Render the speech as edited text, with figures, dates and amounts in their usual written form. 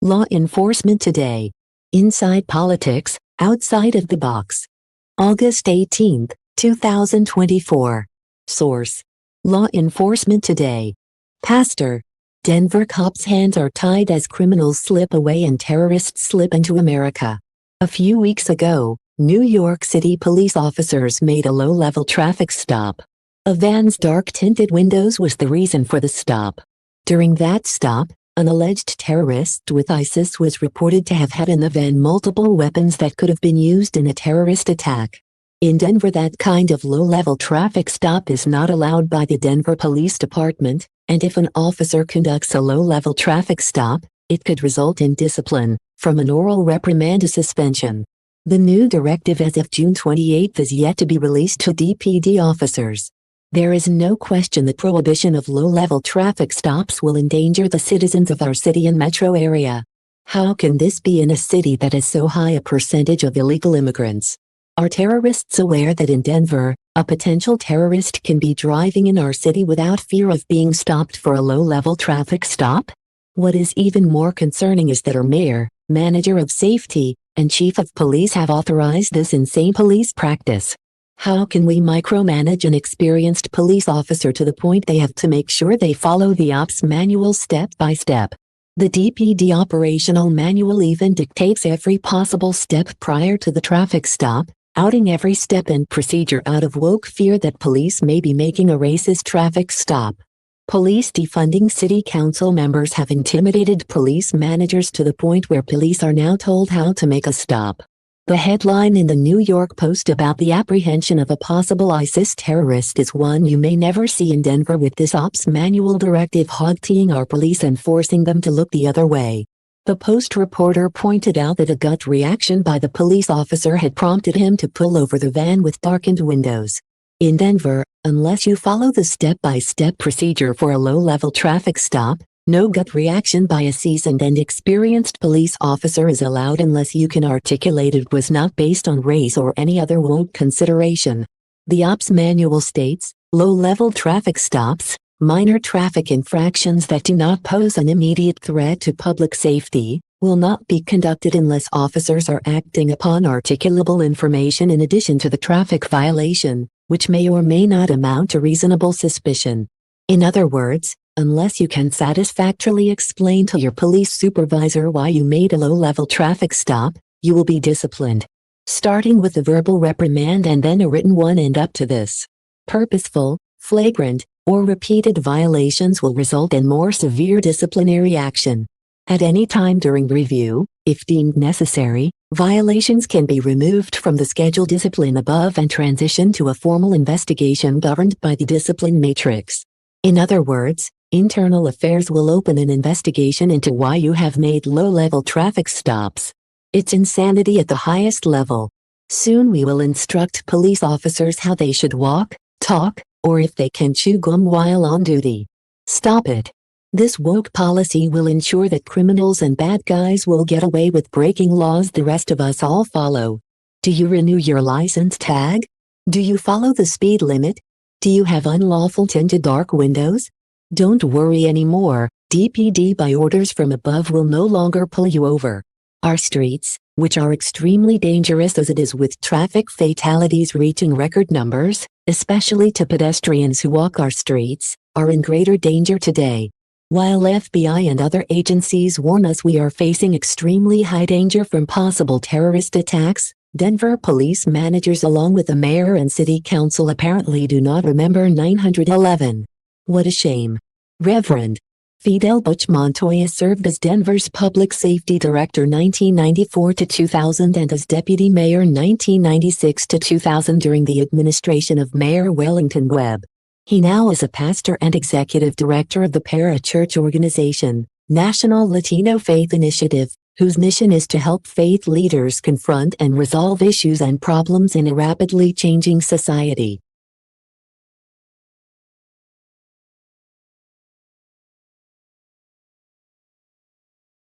Law Enforcement Today. Inside Politics, Outside of the Box. August 18, 2024. Source: Law Enforcement Today. Pastor: Denver cops' hands are tied as criminals slip away and terrorists slip into America. A few weeks ago, New York City police officers made a low-level traffic stop. A van's dark-tinted windows was the reason for the stop. During that stop, an alleged terrorist with ISIS was reported to have had in the van multiple weapons that could have been used in a terrorist attack. In Denver, that kind of low-level traffic stop is not allowed by the Denver Police Department, and if an officer conducts a low-level traffic stop, it could result in discipline, from an oral reprimand to suspension. The new directive as of June 28 is yet to be released to DPD officers. There is no question the prohibition of low-level traffic stops will endanger the citizens of our city and metro area. How can this be in a city that has so high a percentage of illegal immigrants? Are terrorists aware that in Denver, a potential terrorist can be driving in our city without fear of being stopped for a low-level traffic stop? What is even more concerning is that our mayor, manager of safety, and chief of police have authorized this insane police practice. How can we micromanage an experienced police officer to the point they have to make sure they follow the ops manual step by step? The DPD operational manual even dictates every possible step prior to the traffic stop, outing every step and procedure out of woke fear that police may be making a racist traffic stop. Police defunding city council members have intimidated police managers to the point where police are now told how to make a stop. The headline in the New York Post about the apprehension of a possible ISIS terrorist is one you may never see in Denver, with this ops manual directive hog-tying our police and forcing them to look the other way. The Post reporter pointed out that a gut reaction by the police officer had prompted him to pull over the van with darkened windows. In Denver, unless you follow the step-by-step procedure for a low-level traffic stop, no gut reaction by a seasoned and experienced police officer is allowed unless you can articulate it was not based on race or any other woke consideration. The ops manual states, low-level traffic stops, minor traffic infractions that do not pose an immediate threat to public safety, will not be conducted unless officers are acting upon articulable information in addition to the traffic violation, which may or may not amount to reasonable suspicion. In other words, unless you can satisfactorily explain to your police supervisor why you made a low-level traffic stop, you will be disciplined. Starting with a verbal reprimand and then a written one, and up to this. Purposeful, flagrant, or repeated violations will result in more severe disciplinary action. At any time during review, if deemed necessary, violations can be removed from the scheduled discipline above and transition to a formal investigation governed by the discipline matrix. In other words, Internal Affairs will open an investigation into why you have made low-level traffic stops. It's insanity at the highest level. Soon we will instruct police officers how they should walk, talk, or if they can chew gum while on duty. Stop it. This woke policy will ensure that criminals and bad guys will get away with breaking laws the rest of us all follow. Do you renew your license tag? Do you follow the speed limit? Do you have unlawful tinted dark windows? Don't worry anymore, DPD by orders from above will no longer pull you over. Our streets, which are extremely dangerous as it is with traffic fatalities reaching record numbers, especially to pedestrians who walk our streets, are in greater danger today. While FBI and other agencies warn us we are facing extremely high danger from possible terrorist attacks, Denver police managers along with the mayor and city council apparently do not remember 9/11. What a shame. Reverend Fidel Butch Montoya served as Denver's public safety director 1994 to 2000 and as deputy mayor 1996 to 2000 during the administration of Mayor Wellington Webb. He now is a pastor and executive director of the para-church organization, National Latino Faith Initiative, whose mission is to help faith leaders confront and resolve issues and problems in a rapidly changing society.